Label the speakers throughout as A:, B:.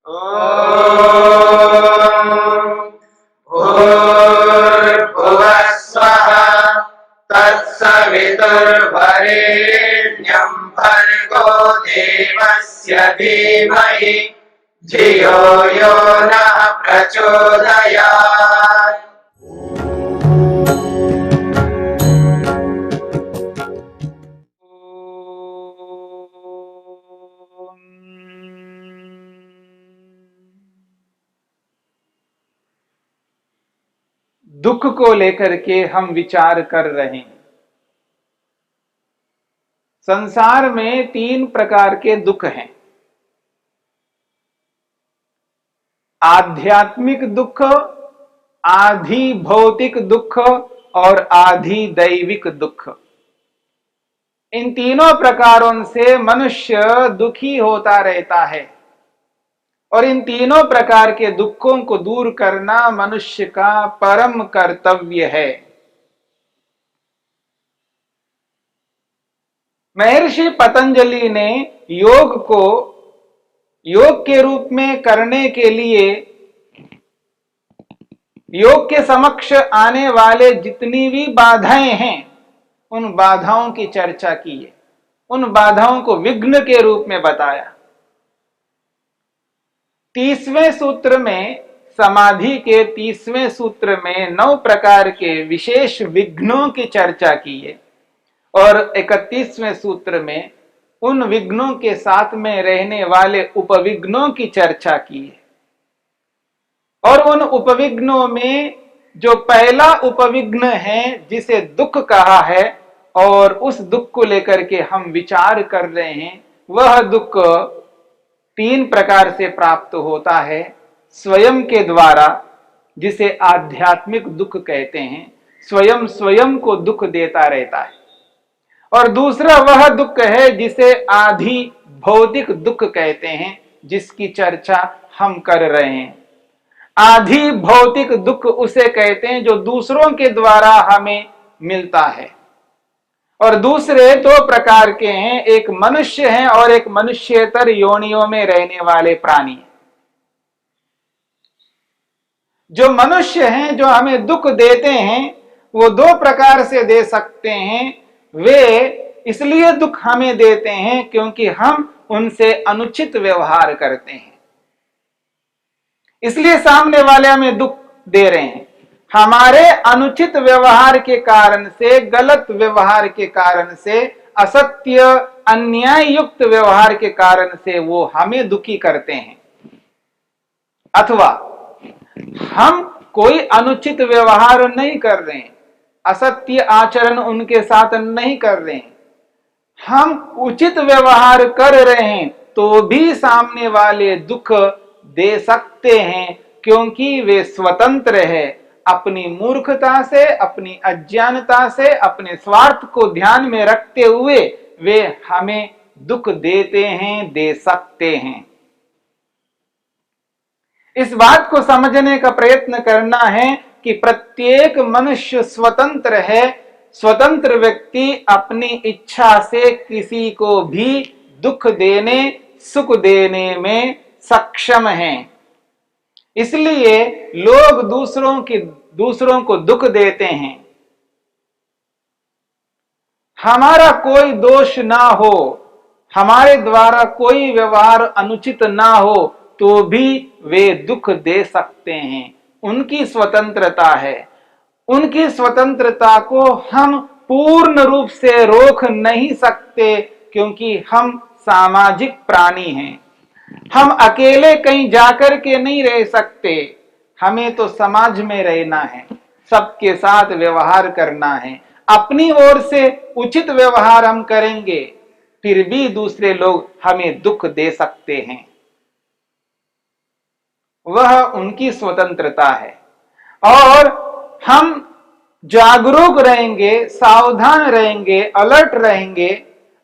A: भूर्भुवः स्वः तत्सवितुर्वरेण्यं भर्गो देवस्य धीमहि धियो यो नः प्रचोदयात्।
B: दुख को लेकर के हम विचार कर रहे हैं। संसार में 3 प्रकार के दुख हैं। आध्यात्मिक दुख, आधि भौतिक दुख और आधि दैविक दुख। इन तीनों प्रकारों से मनुष्य दुखी होता रहता है और इन तीनों प्रकार के दुखों को दूर करना मनुष्य का परम कर्तव्य है। महर्षि पतंजलि ने योग को योग के रूप में करने के लिए योग के समक्ष आने वाले जितनी भी बाधाएं हैं उन बाधाओं की चर्चा की है, उन बाधाओं को विघ्न के रूप में बताया। 30वें सूत्र में, समाधि के 30वें सूत्र में 9 प्रकार के विशेष विघ्नों की चर्चा की है और 31वें सूत्र में उन विघ्नों के साथ में रहने वाले उपविघ्नों की चर्चा की है। और उन उपविघ्नों में जो पहला उपविघ्न है जिसे दुख कहा है और उस दुख को लेकर के हम विचार कर रहे हैं, वह दुख 3 प्रकार से प्राप्त होता है। स्वयं के द्वारा, जिसे आध्यात्मिक दुख कहते हैं, स्वयं स्वयं को दुख देता रहता है। और दूसरा वह दुख है जिसे आधि भौतिक दुख कहते हैं, जिसकी चर्चा हम कर रहे हैं। आधि भौतिक दुख उसे कहते हैं जो दूसरों के द्वारा हमें मिलता है। और दूसरे 2 प्रकार के हैं, एक मनुष्य है और एक मनुष्येतर योनियों में रहने वाले प्राणी। जो मनुष्य हैं जो हमें दुख देते हैं वो 2 प्रकार से दे सकते हैं। वे इसलिए दुख हमें देते हैं क्योंकि हम उनसे अनुचित व्यवहार करते हैं, इसलिए सामने वाले हमें दुख दे रहे हैं। हमारे अनुचित व्यवहार के कारण से, गलत व्यवहार के कारण से, असत्य अन्याय युक्त व्यवहार के कारण से वो हमें दुखी करते हैं। अथवा हम कोई अनुचित व्यवहार नहीं कर रहे हैं, असत्य आचरण उनके साथ नहीं कर रहे हैं, हम उचित व्यवहार कर रहे हैं तो भी सामने वाले दुख दे सकते हैं क्योंकि वे स्वतंत्र है। अपनी मूर्खता से, अपनी अज्ञानता से, अपने स्वार्थ को ध्यान में रखते हुए वे हमें दुख देते हैं, दे सकते हैं। इस बात को समझने का प्रयत्न करना है कि प्रत्येक मनुष्य स्वतंत्र है। स्वतंत्र व्यक्ति अपनी इच्छा से किसी को भी दुख देने, सुख देने में सक्षम हैं। इसलिए लोग दूसरों को दुख देते हैं। हमारा कोई दोष ना हो, हमारे द्वारा कोई व्यवहार अनुचित ना हो तो भी वे दुख दे सकते हैं। उनकी स्वतंत्रता है। उनकी स्वतंत्रता को हम पूर्ण रूप से रोक नहीं सकते क्योंकि हम सामाजिक प्राणी हैं। हम अकेले कहीं जाकर के नहीं रह सकते, हमें तो समाज में रहना है, सबके साथ व्यवहार करना है। अपनी ओर से उचित व्यवहार हम करेंगे फिर भी दूसरे लोग हमें दुख दे सकते हैं। वह उनकी स्वतंत्रता है। और हम जागरूक रहेंगे, सावधान रहेंगे, अलर्ट रहेंगे,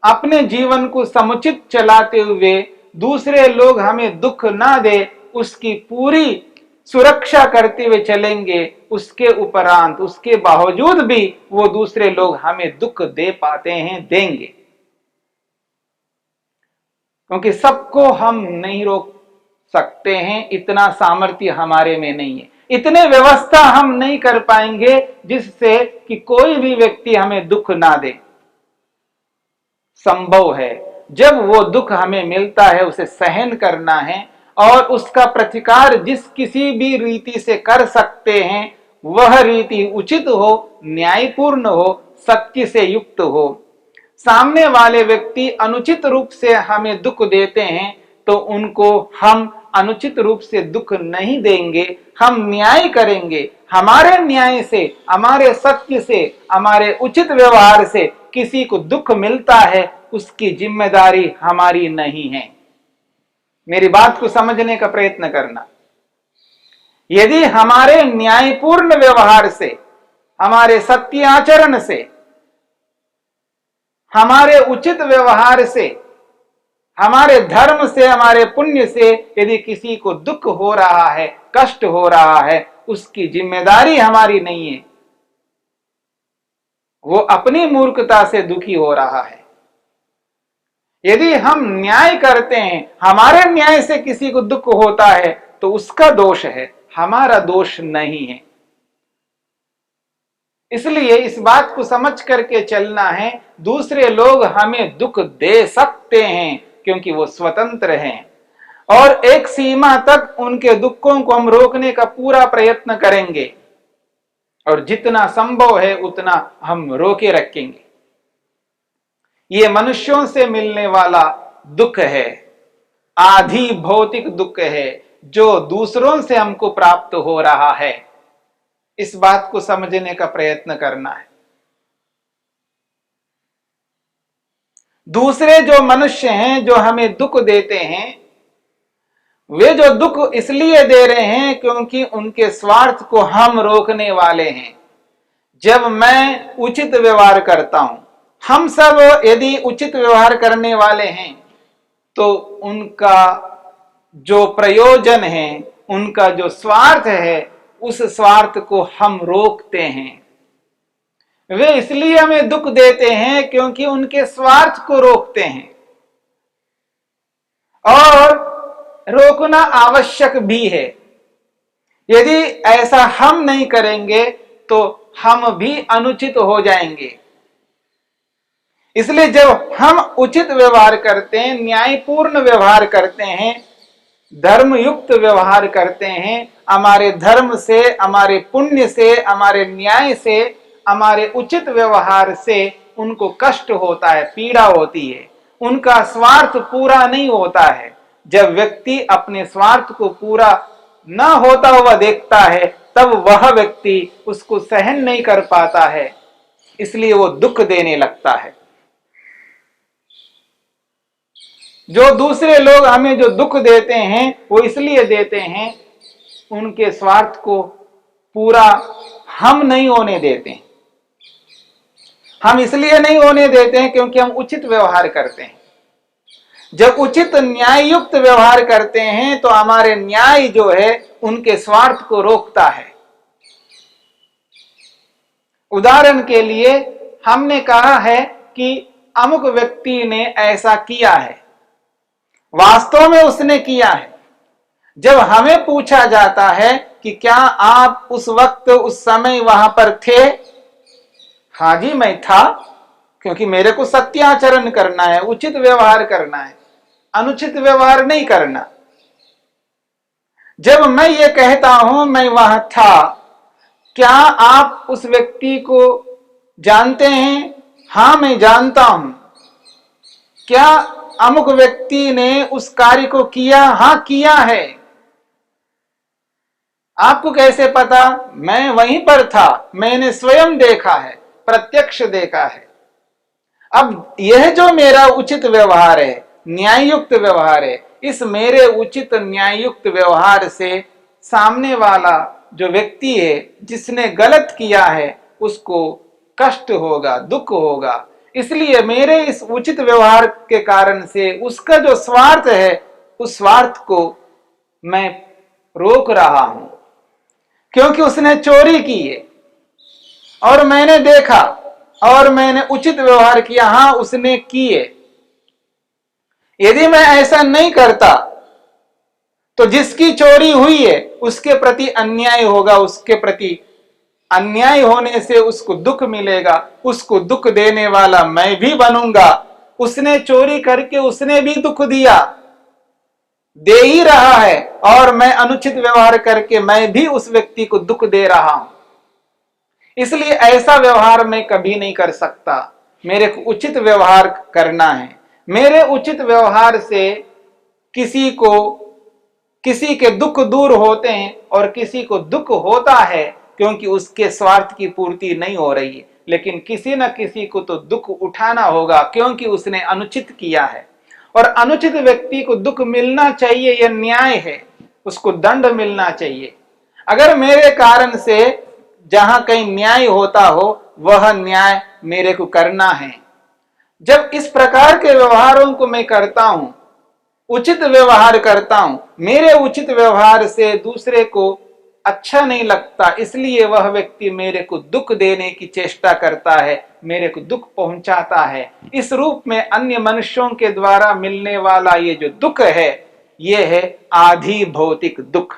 B: अपने जीवन को समुचित चलाते हुए दूसरे लोग हमें दुख ना दे उसकी पूरी सुरक्षा करते हुए चलेंगे। उसके उपरांत, उसके बावजूद भी वो दूसरे लोग हमें दुख दे पाते हैं, देंगे, क्योंकि सबको हम नहीं रोक सकते हैं, इतना सामर्थ्य हमारे में नहीं है, इतने व्यवस्था हम नहीं कर पाएंगे जिससे कि कोई भी व्यक्ति हमें दुख ना दे। संभव है जब वो दुख हमें मिलता है उसे सहन करना है और उसका प्रतिकार जिस किसी भी रीति से कर सकते हैं वह रीति उचित हो, न्यायपूर्ण हो, सत्य से युक्त हो। सामने वाले व्यक्ति अनुचित रूप से हमें दुख देते हैं तो उनको हम अनुचित रूप से दुख नहीं देंगे, हम न्याय करेंगे। हमारे न्याय से, हमारे सत्य से, हमारे उचित व्यवहार से किसी को दुख मिलता है उसकी जिम्मेदारी हमारी नहीं है। मेरी बात को समझने का प्रयत्न करना। यदि हमारे न्यायपूर्ण व्यवहार से, हमारे सत्य आचरण से, हमारे उचित व्यवहार से, हमारे धर्म से, हमारे पुण्य से यदि किसी को दुख हो रहा है, कष्ट हो रहा है, उसकी जिम्मेदारी हमारी नहीं है, वो अपनी मूर्खता से दुखी हो रहा है। यदि हम न्याय करते हैं, हमारे न्याय से किसी को दुख होता है तो उसका दोष है, हमारा दोष नहीं है। इसलिए इस बात को समझ करके चलना है, दूसरे लोग हमें दुख दे सकते हैं क्योंकि वो स्वतंत्र हैं और एक सीमा तक उनके दुखों को हम रोकने का पूरा प्रयत्न करेंगे और जितना संभव है उतना हम रोके रखेंगे। ये मनुष्यों से मिलने वाला दुख है, आधी भौतिक दुख है जो दूसरों से हमको प्राप्त हो रहा है। इस बात को समझने का प्रयत्न करना है। दूसरे जो मनुष्य हैं जो हमें दुख देते हैं, वे जो दुख इसलिए दे रहे हैं क्योंकि उनके स्वार्थ को हम रोकने वाले हैं। जब मैं उचित व्यवहार करता हूं, हम सब यदि उचित व्यवहार करने वाले हैं तो उनका जो प्रयोजन है, उनका जो स्वार्थ है, उस स्वार्थ को हम रोकते हैं। वे इसलिए हमें दुख देते हैं क्योंकि उनके स्वार्थ को रोकते हैं और रोकना आवश्यक भी है। यदि ऐसा हम नहीं करेंगे तो हम भी अनुचित हो जाएंगे। इसलिए जब हम उचित व्यवहार करते हैं, न्यायपूर्ण व्यवहार करते हैं, धर्मयुक्त व्यवहार करते हैं, हमारे धर्म से, हमारे पुण्य से, हमारे न्याय से, हमारे उचित व्यवहार से उनको कष्ट होता है, पीड़ा होती है, उनका स्वार्थ पूरा नहीं होता है। जब व्यक्ति अपने स्वार्थ को पूरा न होता हुआ देखता है तब वह व्यक्ति उसको सहन नहीं कर पाता है, इसलिए वो दुख देने लगता है। जो दूसरे लोग हमें जो दुख देते हैं वो इसलिए देते हैं, उनके स्वार्थ को पूरा हम नहीं होने देते हैं। हम इसलिए नहीं होने देते हैं क्योंकि हम उचित व्यवहार करते हैं। जब उचित न्याय युक्त व्यवहार करते हैं तो हमारे न्याय जो है उनके स्वार्थ को रोकता है। उदाहरण के लिए हमने कहा है कि अमुक व्यक्ति ने ऐसा किया है, वास्तव में उसने किया है। जब हमें पूछा जाता है कि क्या आप उस वक्त, उस समय वहां पर थे? हाँ जी मैं था, क्योंकि मेरे को सत्याचरण करना है, उचित व्यवहार करना है, अनुचित व्यवहार नहीं करना। जब मैं ये कहता हूं मैं वहां था, क्या आप उस व्यक्ति को जानते हैं? हाँ मैं जानता हूं। क्या अमुक व्यक्ति ने उस कार्य को किया? हाँ किया है। आपको कैसे पता? मैं वहीं पर था, मैंने स्वयं देखा है, प्रत्यक्ष देखा है। अब यह जो मेरा उचित व्यवहार है, न्याययुक्त व्यवहार है, इस मेरे उचित न्याययुक्त व्यवहार से सामने वाला जो व्यक्ति है जिसने गलत किया है उसको कष्ट होगा, दुख होगा। इसलिए मेरे इस उचित व्यवहार के कारण से उसका जो स्वार्थ है उस स्वार्थ को मैं रोक रहा हूं, क्योंकि उसने चोरी की है और मैंने देखा और मैंने उचित व्यवहार किया। हाँ उसने किए। यदि मैं ऐसा नहीं करता तो जिसकी चोरी हुई है उसके प्रति अन्याय होगा, उसके प्रति अन्याय होने से उसको दुख मिलेगा, उसको दुख देने वाला मैं भी बनूंगा। उसने चोरी करके उसने भी दुख दिया, दे ही रहा है, और मैं अनुचित व्यवहार करके मैं भी उस व्यक्ति को दुख दे रहा हूं। इसलिए ऐसा व्यवहार मैं कभी नहीं कर सकता। मेरे को उचित व्यवहार करना है। मेरे उचित व्यवहार से किसी के दुख दूर होते हैं और किसी को दुख होता है क्योंकि उसके स्वार्थ की पूर्ति नहीं हो रही है, लेकिन किसी न किसी को तो दुख उठाना होगा क्योंकि उसने अनुचित किया है। और अनुचित व्यक्ति को दुख मिलना चाहिए, यह न्याय है, उसको दंड मिलना चाहिए। अगर मेरे कारण से जहां कहीं न्याय होता हो वह न्याय मेरे को करना है। जब इस प्रकार के व्यवहारों को मैं करता हूं, उचित व्यवहार करता हूं, मेरे उचित व्यवहार से दूसरे को अच्छा नहीं लगता, इसलिए वह व्यक्ति मेरे को दुख देने की चेष्टा करता है, मेरे को दुख पहुंचाता है। इस रूप में अन्य मनुष्यों के द्वारा मिलने वाला ये जो दुख है, ये है आधि भौतिक दुख।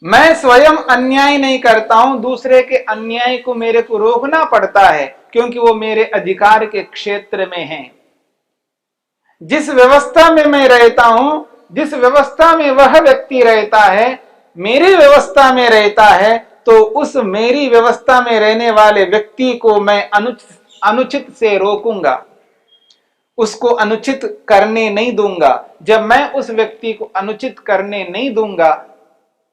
B: मैं स्वयं अन्याय नहीं करता हूं, दूसरे के अन्याय को मेरे को रोकना पड़ता है क्योंकि वो मेरे अधिकार के क्षेत्र में है। जिस व्यवस्था में मैं रहता हूं, जिस व्यवस्था में वह व्यक्ति रहता है, मेरी व्यवस्था में रहता है, तो उस मेरी व्यवस्था में रहने वाले व्यक्ति को मैं अनुचित से रोकूंगा, उसको अनुचित करने नहीं दूंगा। जब मैं उस व्यक्ति को अनुचित करने नहीं दूंगा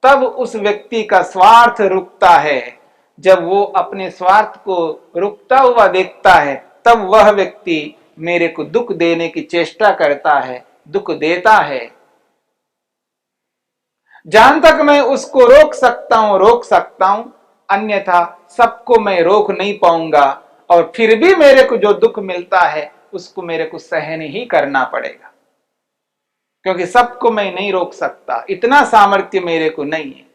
B: तब उस व्यक्ति का स्वार्थ रुकता है। जब वो अपने स्वार्थ को रुकता हुआ देखता है तब वह व्यक्ति मेरे को दुख देने की चेष्टा करता है, दुख देता है। जहां तक मैं उसको रोक सकता हूं, अन्यथा सबको मैं रोक नहीं पाऊंगा और फिर भी मेरे को जो दुख मिलता है उसको मेरे को सहन ही करना पड़ेगा, क्योंकि सबको मैं नहीं रोक सकता, इतना सामर्थ्य मेरे को नहीं है।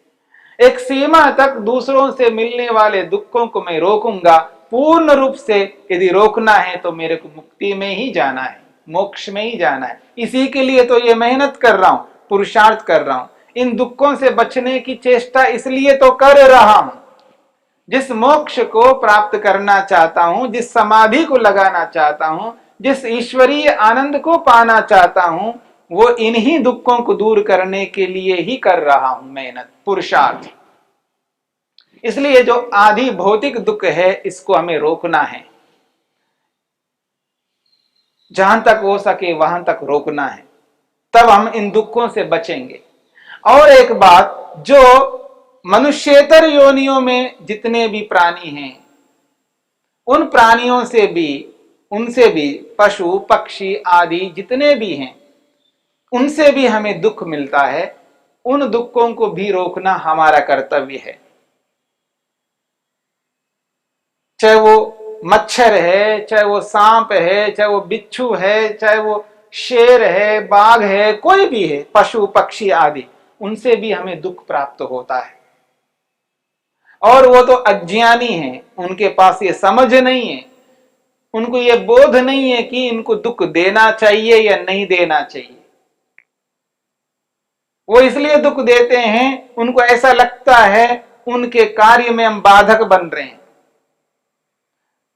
B: एक सीमा तक दूसरों से मिलने वाले दुखों को मैं रोकूंगा, पूर्ण रूप से यदि रोकना है तो मेरे को मुक्ति में ही जाना है, मोक्ष में ही जाना है। इसी के लिए तो ये मेहनत कर रहा हूं, पुरुषार्थ कर रहा हूं, इन दुखों से बचने की चेष्टा इसलिए तो कर रहा हूं। जिस मोक्ष को प्राप्त करना चाहता हूं, जिस समाधि को लगाना चाहता हूं, जिस ईश्वरीय आनंद को पाना चाहता हूं, वो इन्हीं दुखों को दूर करने के लिए ही कर रहा हूं मेहनत, पुरुषार्थ। इसलिए जो आदि भौतिक दुख है इसको हमें रोकना है, जहां तक हो सके वहां तक रोकना है, तब हम इन दुखों से बचेंगे। और एक बात, जो मनुष्येतर योनियों में जितने भी प्राणी हैं, उन प्राणियों से भी, उनसे भी, पशु पक्षी आदि जितने भी हैं, उनसे भी हमें दुख मिलता है। उन दुखों को भी रोकना हमारा कर्तव्य है। चाहे वो मच्छर है, चाहे वो सांप है, चाहे वो बिच्छू है, चाहे वो शेर है, बाघ है, कोई भी है, पशु पक्षी आदि, उनसे भी हमें दुख प्राप्त होता है। और वो तो अज्ञानी हैं, उनके पास ये समझ नहीं है, उनको ये बोध नहीं है कि इनको दुख देना चाहिए या नहीं देना चाहिए। वो इसलिए दुख देते हैं, उनको ऐसा लगता है उनके कार्य में हम बाधक बन रहे हैं।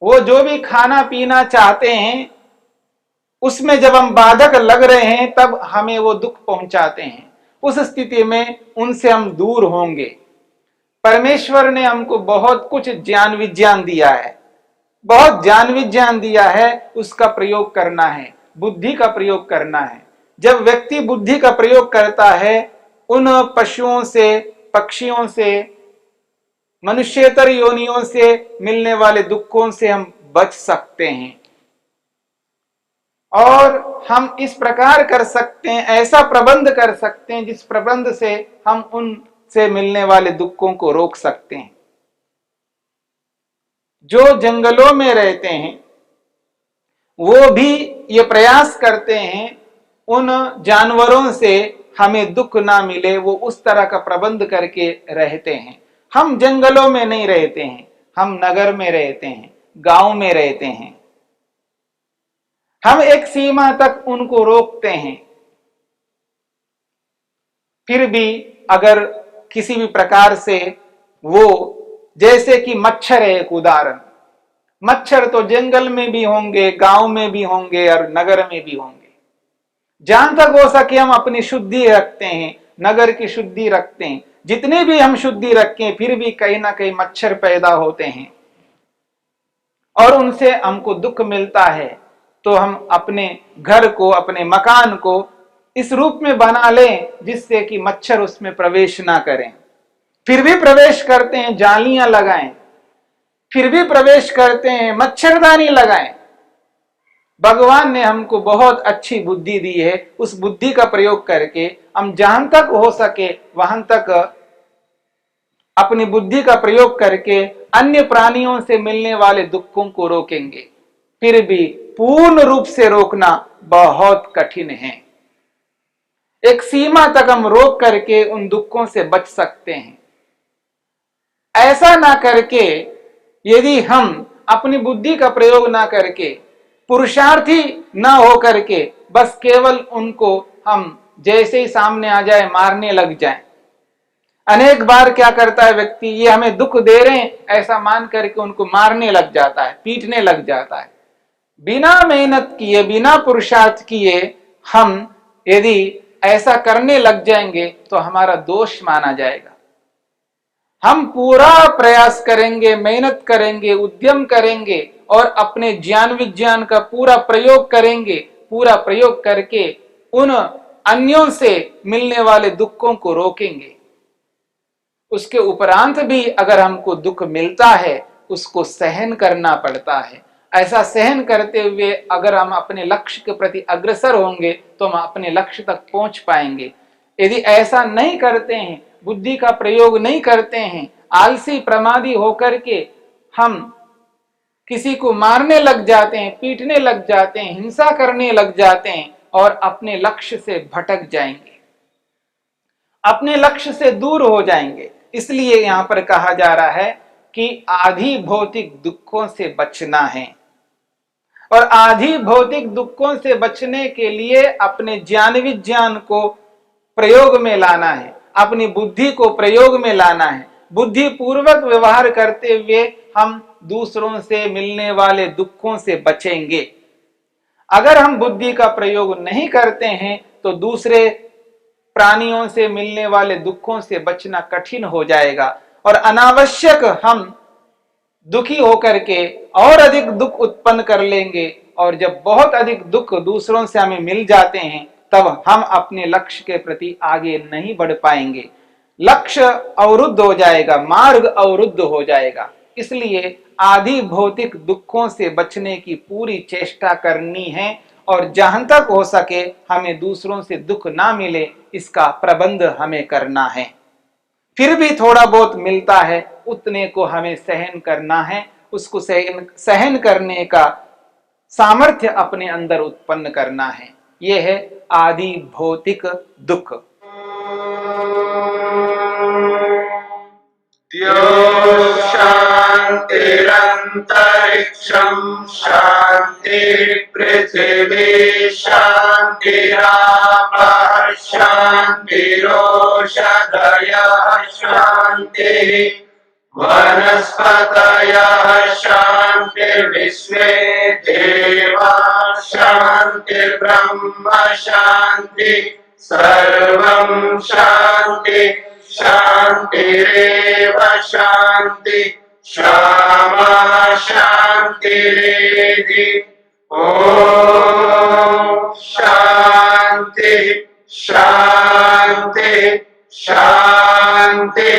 B: वो जो भी खाना पीना चाहते हैं उसमें जब हम बाधक लग रहे हैं तब हमें वो दुख पहुंचाते हैं। उस स्थिति में उनसे हम दूर होंगे। परमेश्वर ने हमको बहुत कुछ ज्ञान विज्ञान दिया है, बहुत ज्ञान विज्ञान दिया है, उसका प्रयोग करना है, बुद्धि का प्रयोग करना है। जब व्यक्ति बुद्धि का प्रयोग करता है, उन पशुओं से, पक्षियों से, मनुष्येतर योनियों से मिलने वाले दुखों से हम बच सकते हैं। और हम इस प्रकार कर सकते हैं, ऐसा प्रबंध कर सकते हैं जिस प्रबंध से हम उनसे मिलने वाले दुखों को रोक सकते हैं। जो जंगलों में रहते हैं वो भी ये प्रयास करते हैं उन जानवरों से हमें दुख ना मिले, वो उस तरह का प्रबंध करके रहते हैं। हम जंगलों में नहीं रहते हैं, हम नगर में रहते हैं, गांव में रहते हैं। हम एक सीमा तक उनको रोकते हैं, फिर भी अगर किसी भी प्रकार से वो, जैसे कि मच्छर है एक उदाहरण, मच्छर तो जंगल में भी होंगे, गांव में भी होंगे और नगर में भी होंगे। जहां तक हो सके हम अपनी शुद्धि रखते हैं, नगर की शुद्धि रखते हैं, जितनी भी हम शुद्धि रखें फिर भी कहीं ना कहीं मच्छर पैदा होते हैं और उनसे हमको दुख मिलता है। तो हम अपने घर को, अपने मकान को इस रूप में बना लें जिससे कि मच्छर उसमें प्रवेश ना करें। फिर भी प्रवेश करते हैं, जालियां लगाएं, फिर भी प्रवेश करते हैं, मच्छरदानी लगाएं। भगवान ने हमको बहुत अच्छी बुद्धि दी है, उस बुद्धि का प्रयोग करके हम जहां तक हो सके वहां तक अपनी बुद्धि का प्रयोग करके अन्य प्राणियों से मिलने वाले दुखों को रोकेंगे। फिर भी पूर्ण रूप से रोकना बहुत कठिन है। एक सीमा तक हम रोक करके उन दुखों से बच सकते हैं। ऐसा ना करके यदि हम अपनी बुद्धि का प्रयोग ना करके, पुरुषार्थी ना हो करके बस केवल उनको हम जैसे ही सामने आ जाए मारने लग जाएं। अनेक बार क्या करता है व्यक्ति, ये हमें दुख दे रहे हैं ऐसा मान करके उनको मारने लग जाता है, पीटने लग जाता है। बिना मेहनत किए, बिना पुरुषार्थ किए हम यदि ऐसा करने लग जाएंगे तो हमारा दोष माना जाएगा। हम पूरा प्रयास करेंगे, मेहनत करेंगे, उद्यम करेंगे और अपने ज्ञान विज्ञान का पूरा प्रयोग करेंगे, पूरा प्रयोग करके उन अन्यों से मिलने वाले दुखों को रोकेंगे। उसके उपरांत भी अगर हमको दुख मिलता है उसको सहन करना पड़ता है। ऐसा सहन करते हुए अगर हम अपने लक्ष्य के प्रति अग्रसर होंगे तो हम अपने लक्ष्य तक पहुंच पाएंगे। यदि ऐसा नहीं करते हैं, बुद्धि का प्रयोग नहीं करते हैं, आलसी प्रमादी होकर के हम किसी को मारने लग जाते हैं, पीटने लग जाते हैं, हिंसा करने लग जाते हैं और अपने लक्ष्य से भटक जाएंगे, अपने लक्ष्य से दूर हो जाएंगे। इसलिए यहां पर कहा जा रहा है कि आधि भौतिक दुखों से बचना है और आधि भौतिक दुखों से बचने के लिए अपने ज्ञान विज्ञान को प्रयोग में लाना है, अपनी बुद्धि को प्रयोग में लाना है। बुद्धि पूर्वक व्यवहार करते हुए हम दूसरों से मिलने वाले दुखों से बचेंगे। अगर हम बुद्धि का प्रयोग नहीं करते हैं तो दूसरे प्राणियों से मिलने वाले दुखों से बचना कठिन हो जाएगा और अनावश्यक हम दुखी होकर के और अधिक दुख उत्पन्न कर लेंगे और जब बहुत अधिक दुख दूसरों से हमें मिल जाते हैं तब हम अपने लक्ष्य के प्रति आगे नहीं बढ़ पाएंगे। लक्ष्य अवरुद्ध हो जाएगा, मार्ग अवरुद्ध हो जाएगा। इसलिए आदि भौतिक दुखों से बचने की पूरी चेष्टा करनी है और जहां तक हो सके हमें दूसरों से दुख ना मिले इसका प्रबंध हमें करना है। फिर भी थोड़ा बहुत मिलता है उतने को हमें सहन करना है, उसको सहन करने का सामर्थ्य अपने अंदर उत्पन्न करना है। यह है आदि भौतिक दुख।
A: शांतिरंतरिक्षं शांति पृथिवी शांतिरापः शांतिरोषधयः शांतिः वनस्पतयः शांतिर्विश्वे देवाः शांतिर्ब्रह्म शांति सर्वं शांति शांतिरेव शांति क्षमा शांतिरेधि। ओम शांति शांति शांति।